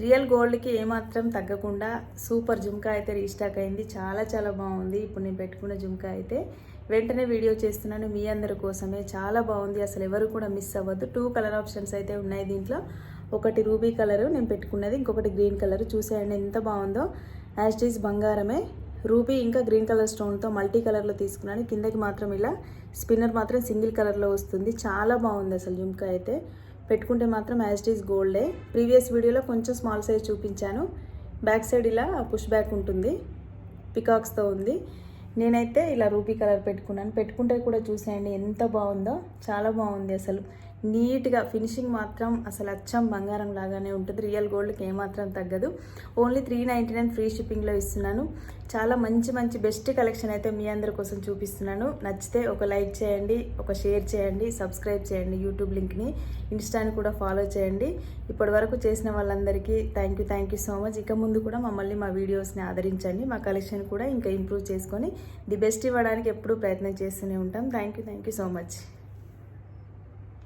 Real గోల్డ్కి ఏమాత్రం తగ్గకుండా super jhumka అయితే రీస్టాక్ అయింది. చాలా చాలా బాగుంది. ఇప్పుడు నేను పెట్టుకున్న జుమ్కా అయితే వెంటనే వీడియో చేస్తున్నాను మీ అందరి కోసమే. చాలా బాగుంది, అసలు ఎవరు కూడా మిస్ అవ్వద్దు. 2 కలర్ ఆప్షన్స్ అయితే ఉన్నాయి దీంట్లో. ఒకటి రూబీ కలర్ నేను పెట్టుకున్నది, ఇంకొకటి గ్రీన్ కలర్. చూసేయండి ఎంత బాగుందో. యాజ్ ఇట్ ఈజ్ బంగారమే, రూబీ ఇంకా గ్రీన్ కలర్ స్టోన్తో మల్టీ కలర్లో తీసుకున్నాను. కిందకి మాత్రం ఇలా స్పిన్నర్ మాత్రం సింగిల్ కలర్లో వస్తుంది. చాలా బాగుంది అసలు జుమ్కా అయితే. పెట్టుకుంటే మాత్రం యాజ్ ఇట్ ఈజ్ గోల్డే. ప్రీవియస్ వీడియోలో కొంచెం స్మాల్ సైజ్ చూపించాను. బ్యాక్ సైడ్ ఇలా పుష్ బ్యాక్ ఉంటుంది, పికాక్స్తో ఉంది. నేనైతే ఇలా రూబీ కలర్ పెట్టుకున్నాను. పెట్టుకుంటే కూడా చూసేయండి ఎంత బాగుందో. చాలా బాగుంది అసలు. నీట్గా ఫినిషింగ్ మాత్రం అసలు అచ్చం బంగారం లాగానే ఉంటుంది. రియల్ గోల్డ్కి ఏమాత్రం తగ్గదు. ఓన్లీ 399 ఫ్రీ షిప్పింగ్లో ఇస్తున్నాను. చాలా మంచి మంచి బెస్ట్ కలెక్షన్ అయితే మీ అందరి కోసం చూపిస్తున్నాను. నచ్చితే ఒక లైక్ చేయండి, ఒక షేర్ చేయండి, సబ్స్క్రైబ్ చేయండి. యూట్యూబ్ లింక్ని, ఇన్స్టాని కూడా ఫాలో చేయండి. ఇప్పటి వరకు చేసిన వాళ్ళందరికీ థ్యాంక్ యూ సో మచ్. ఇక ముందు కూడా మమ్మల్ని మా వీడియోస్ని ఆదరించండి. మా కలెక్షన్ కూడా ఇంకా ఇంప్రూవ్ చేసుకొని ది బెస్ట్ ఇవ్వడానికి ఎప్పుడూ ప్రయత్నం చేస్తూనే ఉంటాం. Thank you so much.